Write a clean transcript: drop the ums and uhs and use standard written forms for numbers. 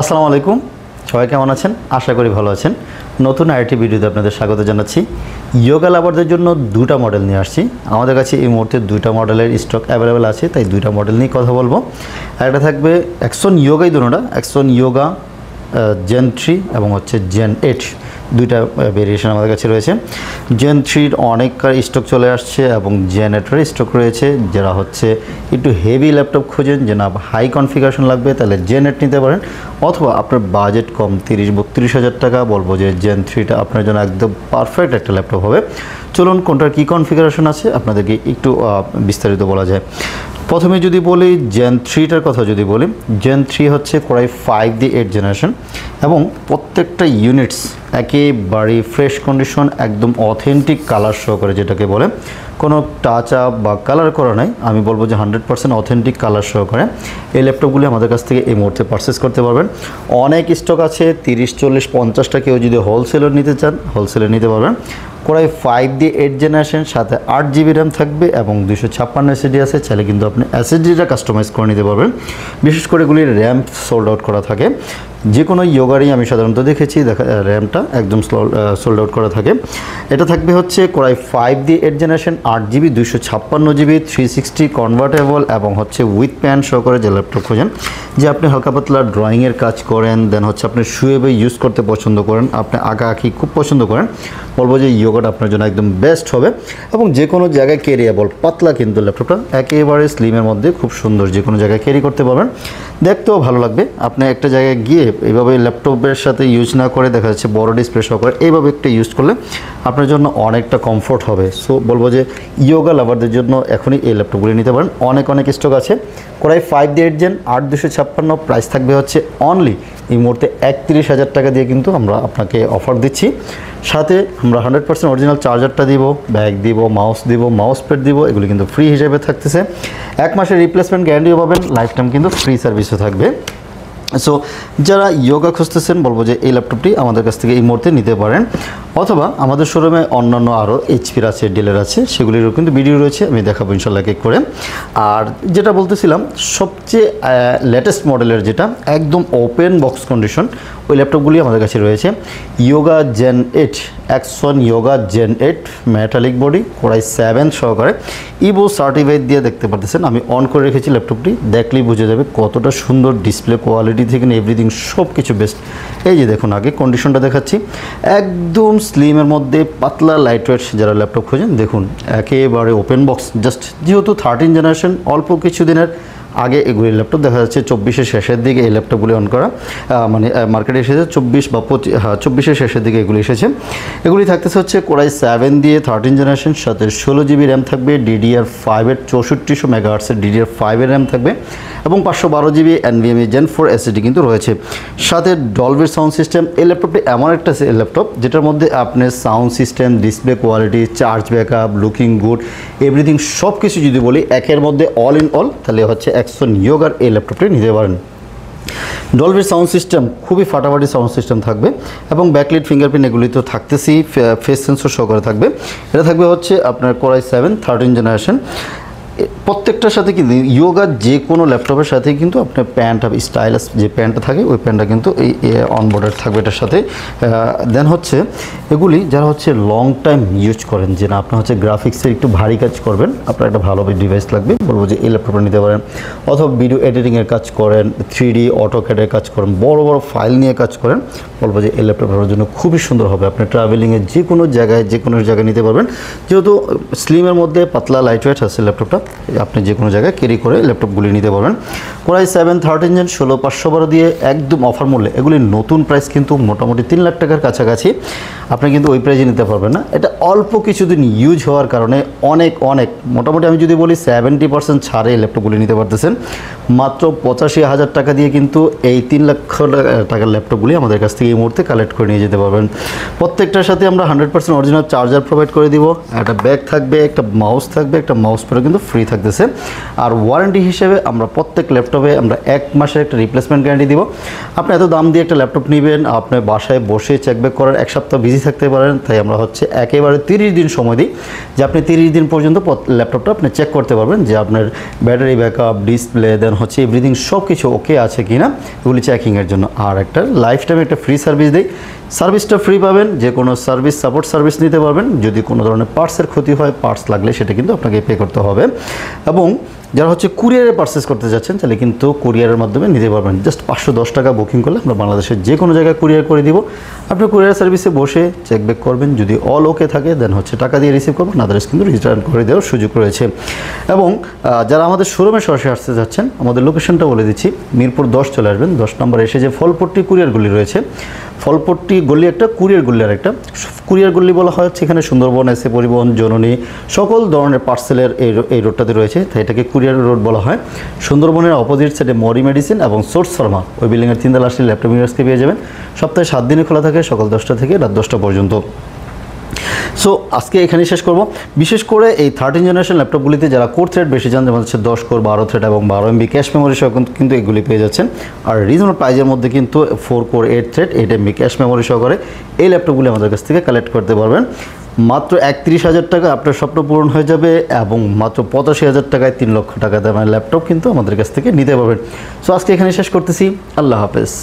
আসসালামু আলাইকুম, সবাই কেমন আছেন? আশা করি ভালো আছেন। নতুন আরেকটি ভিডিওতে আপনাদের স্বাগত জানাচ্ছি। ইয়োগা লাভারদের জন্য দুটো মডেল নিয়ে আসছি। আমাদের কাছে এই মুহূর্তে দুটো মডেলের স্টক অ্যাভেলেবেল আছে, তাই দুটো মডেল নিয়ে কথা বলবো। একটা থাকবে অ্যাকশন ইয়োগাই, দুটোটা অ্যাকশন ইয়োগা জেন 3 এবং হচ্ছে জেন 8, দুইটা ভেরিয়েশন আমাদের কাছে রয়েছে। জেন 3 অনেক স্টক চলে আসছে এবং জেন 8 স্টক রয়েছে। যারা হচ্ছে একটু হেভি ল্যাপটপ খোঁজেন, যে না হাই কনফিগারেশন লাগবে, তাহলে জেন 8 নিতে পারেন। অথবা আপনার বাজেট কম 30-32 হাজার টাকা, বলবো যে জেন 3টা আপনার জন্য একদম পারফেক্ট একটা ল্যাপটপ হবে। চলুন কোনটার কী কনফিগারেশন আছে আপনাদেরকে একটু বিস্তারিত বলা যায়। প্রথমে যদি বলি জেন 3টার কথা, যদি বলি জেন 3 হচ্ছে কোরাই 5 দিয়ে 8 জেনারেশন এবং প্রত্যেকটা ইউনিটস একেবারে ফ্রেশ কন্ডিশন, একদম অথেন্টিক কালার সহকারে, যেটাকে বলে কোনো টাচ আপ বা কালার করা নাই। আমি বলবো যে 100% অথেন্টিক কালার সহকারে এই ল্যাপটপগুলি আমাদের কাছ থেকে এই মুহূর্তে পারচেস করতে পারবেন। অনেক স্টক আছে, 30-40-50টা কেউ যদি হোলসেলার নিতে চান হোলসেলার নিতে পারবেন। কোরাই 5 দিয়ে 8 জেনারেশন, সাথে 8GB র্যাম থাকবে এবং 256 SSD আছে। চাইলে কিন্তু আপনি SSDটা কাস্টমাইজ করে নিতে পারবেন। বিশেষ করে এগুলির র্যাম সোল্ড আউট করা থাকে। যে কোনো ইয়োগারই আমি সাধারণত দেখেছি র্যামটা একদম সোল্ড আউট করা থাকে। এটা থাকবে হচ্ছে কোরাই 5 দিয়ে 8 জেনারেশন, 8GB 256GB 360 কনভার্টেবল এবং হচ্ছে উইথ প্যান সহকারে যে ল্যাপটপ খোঁজেন, যে আপনি হালকা পাতলা ড্রয়িংয়ের কাজ করেন, দেন হচ্ছে আপনি শুয়ে বই ইউজ করতে পছন্দ করেন, আপনি আঁকাআঁকি খুব পছন্দ করেন, বলবো যে ইয়োগাটা আপনার জন্য একদম বেস্ট হবে। এবং যে কোনো জায়গায় ক্যারিয়েবল, পাতলা কিন্তু ল্যাপটপটা একেবারে স্লিমের মধ্যে, খুব সুন্দর, যে কোনো জায়গায় ক্যারি করতে পারবেন, দেখতেও ভালো লাগবে। আপনি একটা জায়গায় গিয়ে এইভাবে ল্যাপটপের সাথে ইউজ না করে, দেখা যাচ্ছে বড় ডিসপ্লে সহকারে এইভাবে একটা ইউজ করলে আপনার জন্য অনেকটা কমফোর্ট হবে। সো বলবো যে ইয়োগা লাভারদের জন্য এখনই এই ল্যাপটপগুলি নিতে পারেন। অনেক স্টক আছে। কোরাই 5 দিয়ে 8 জেন 8256, প্রাইস থাকবে হচ্ছে অনলি এই মুহূর্তে 31,000 টাকা দিয়ে কিন্তু আমরা আপনাকে অফার দিচ্ছি। সাথে আমরা 100% অরিজিনাল চার্জারটা দিব, ব্যাগ দিব, মাউস দিব, মাউস প্যাড দিব, এগুলি কিন্তু ফ্রি হিসেবে থাকতেছে। 1 মাসের রিপ্লেসমেন্ট গ্যারান্টিও পাবেন, লাইফ টাইম কিন্তু ফ্রি সার্ভিসও থাকবে। সো যারা ইয়োগা খুঁজতেছেন, বলবো যে এই ল্যাপটপটি আমাদের কাছ থেকে এই মুহূর্তে নিতে পারেন। অথবা আমাদের শোরুমে অন্যান্য আরও এইচপির আছে, ডেলের আছে, সেগুলিরও কিন্তু ভিডিও রয়েছে, আমি দেখাবো ইনশাল্লাহ এক এক করে। আর যেটা বলতেছিলাম, সবচেয়ে লেটেস্ট মডেলের যেটা একদম ওপেন বক্স কন্ডিশন, ওই ল্যাপটপগুলি আমাদের কাছে রয়েছে। Yoga Gen 8, action Yoga Gen 8 metallic body, Core i 7 সহকারে ইভো সার্টিফাইড দিয়ে দেখতে পারতেছেন। আমি অন করে রেখেছি ল্যাপটপটি, দেখলেই বুঝে যাবে কতটা সুন্দর ডিসপ্লে কোয়ালিটি থেকে এভরিথিং সব কিছু বেস্ট। এই যে দেখুন, আগে কন্ডিশনটা দেখাচ্ছি, একদম স্লিমের মধ্যে পাতলা লাইটওয়েট। যারা ল্যাপটপ খোঁজেন দেখুন, একেবারে ওপেন বক্স। জাস্ট যেহেতু 13 জেনারেশন, অল্প কিছু দিনের আগে এগুলি ল্যাপটপ দেখা যাচ্ছে 24-এর শেষের দিকে এই ল্যাপটপগুলি অন করা, মানে মার্কেটে এসেছে 24 বা 24-এর শেষের দিকে এগুলি এসেছে। এগুলি থাকতেছে হচ্ছে কোরাই 7 দিয়ে 13 জেনারেশন, সাথে 16GB র্যাম থাকবে, DDR5-এর 6400 মেগাহার্টসের DDR5-এর র্যাম থাকবে এবং 512GB NVMe Gen 4 SSD কিন্তু রয়েছে। সাথে ডলবি সাউন্ড সিস্টেম। এই ল্যাপটপটি এমন একটা ল্যাপটপ যেটার মধ্যে আপনার sound system, display quality, charge backup, looking good, everything সব কিছু যদি বলি একের মধ্যে অল ইন অল, তাহলে হচ্ছে অ্যাকশন ইয়োগার এই ল্যাপটপটি নিতে পারেন। ডলবি সাউন্ড সিস্টেম, খুবই ফাটাফাটি সাউন্ড সিস্টেম থাকবে এবং ব্যাকলিট ফিঙ্গারপ্রিন্ট এগুলি তো থাকতেছেই, ফেস সেন্সর সহকারে থাকবে। এটা থাকবে হচ্ছে আপনার কোরাই 7 13 জেনারেশন। প্রত্যেকটার সাথে কিন্তু ইয়োগার যে কোনো ল্যাপটপের সাথে কিন্তু আপনার প্যান্ট স্টাইলাস যে প্যান্টটা থাকে, ওই প্যান্টটা কিন্তু এই অনবোর্ডের থাকবে এটার সাথে। দেন হচ্ছে এগুলি যারা হচ্ছে লং টাইম ইউজ করেন, যে না আপনার হচ্ছে গ্রাফিক্সের একটু ভারী কাজ করবেন, আপনার একটা ভালো ডিভাইস লাগবে, বলবো যে এই ল্যাপটপটা নিতে পারেন। অথবা ভিডিও এডিটিংয়ের কাজ করেন, 3D অটোক্যাডের কাজ করেন, বড় ফাইল নিয়ে কাজ করেন, বলবো যে এই ল্যাপটপটার জন্য খুবই সুন্দর হবে। আপনি ট্রাভেলিংয়ে যে কোনো জায়গায় নিতে পারবেন। যেহেতু স্লিমের মধ্যে পাতলা লাইটওয়েট আছে ল্যাপটপটা, আপনি যে কোনো জায়গায় ক্যারি করে ল্যাপটপগুলি নিতে পারবেন। কোরাই 7 13 জেন 16512 দিয়ে একদম অফার মূল্যে, এগুলির নতুন প্রাইস কিন্তু মোটামুটি 3 লাখ টাকার কাছাকাছি। আপনি কিন্তু ওই প্রাইসে নিতে পারবেন না। এটা অল্প কিছুদিন ইউজ হওয়ার কারণে অনেক মোটামুটি আমি যদি বলি 70% ছাড়ে এই ল্যাপটপগুলি নিতে পারতেছেন। মাত্র 85,000 টাকা দিয়ে কিন্তু এই 3 লক্ষ টাকার ল্যাপটপগুলি আমাদের কাছ থেকে এই মুহূর্তে কালেক্ট করে নিয়ে যেতে পারবেন। প্রত্যেকটার সাথে আমরা 100% অরিজিনাল চার্জার প্রোভাইড করে দিব। একটা ব্যাগ থাকবে, একটা মাউস থাকবে, একটা মাউস প্যাডও কিন্তু ফ্রি ফ্রি থাকতেছে। আর ওয়ারেন্টি হিসেবে আমরা প্রত্যেক ল্যাপটপে আমরা 1 মাসের একটা রিপ্লেসমেন্ট গ্যারান্টি দিব। আপনি এত দাম দিয়ে একটা ল্যাপটপ নেবেন, আপনি বাসায় বসে চেকব্যাক করার 1 সপ্তাহ বিজি থাকতে পারেন, তাই আমরা হচ্ছে একেবারে 30 দিন সময় দিই, যে আপনি 30 দিন পর্যন্ত ল্যাপটপটা আপনি চেক করতে পারবেন যে আপনার ব্যাটারি ব্যাকআপ, ডিসপ্লে, দেন হচ্ছে এভরিথিং সব কিছু ওকে আছে কি না, এগুলি চেকিংয়ের জন্য। আর একটা লাইফ টাইম একটা ফ্রি সার্ভিস দিই, সার্ভিসটা ফ্রি পাবেন, যে কোনো সার্ভিস সাপোর্ট সার্ভিস নিতে পারবেন। যদি কোনো ধরনের পার্টসের ক্ষতি হয়, পার্টস লাগলে সেটা কিন্তু আপনাকে পে করতে হবে। এবং যারা হচ্ছে কুরিয়ারে পারচেস করতে যাচ্ছেন, তাহলে কিন্তু কুরিয়ারের মাধ্যমে নিতে পারবেন। জাস্ট 510 টাকা বুকিং করলে আমরা বাংলাদেশের যে কোনো জায়গায় কুরিয়ার করে দিব। আপনি কুরিয়ার সার্ভিসে বসে চেকব্যাক করবেন, যদি অল ওকে থাকে দেন হচ্ছে টাকা দিয়ে রিসিভ করবেন, আদারওয়াইজ কিন্তু রিটার্ন করে দেওয়ার সুযোগ রয়েছে। এবং যারা আমাদের শোরুমে সরাসরি আসতে যাচ্ছেন, আমাদের লোকেশনটা বলে দিচ্ছি, মিরপুর 10 চলে আসবেন। 10 নম্বরে এসে যে ফলপট্টি কুরিয়ার গলি রয়েছে, ফলপট্টি গলি একটা, কুরিয়ার গলি আর একটা। কুরিয়ার গলি বলা হয় হচ্ছে এখানে সুন্দরবন, এসে পরিবহন, জননী, সকল ধরনের পার্সেলের এই রোডটাতে রয়েছে, তাই এটাকে কুরিয়ার রোড বলা হয়। সুন্দরবনের অপোজিট সাইডে মরি মেডিসিন এবং সোর্স ফার্মা, ওই বিল্ডিংয়ের 3 তলা আসলে ল্যাপটপ ইউনিভার্সকে পেয়ে যাবেন। সপ্তাহে 7 দিনে খোলা থাকে, সকাল 10টা থেকে রাত 10টা পর্যন্ত। সো আজকে এখানেই শেষ করব। বিশেষ করে এই 13 জেনারেশন ল্যাপটপগুলিতে যারা কোর থ্রেড বেশি চান, যেমন হচ্ছে 10 কোর, 12 থ্রেড এবং 12 MB ক্যাশ মেমোরি সহ কিন্তু এগুলি পেয়ে যাচ্ছেন। আর রিজনেবল প্রাইজের মধ্যে কিন্তু 4 core 8 thread 8 MB cache memory সহকারে এই ল্যাপটপগুলি আমাদের কাছ থেকে কালেক্ট করতে পারবেন। মাত্র 31,000 টাকা আপনার স্বপ্ন পূরণ হয়ে যাবে, এবং মাত্র 85,000 টাকায় 3 লক্ষ টাকা দামের ল্যাপটপ কিন্তু আমাদের কাছ থেকে নিতে পারবেন। সো আজকে এখানে শেষ করতেছি। আল্লাহ হাফেজ।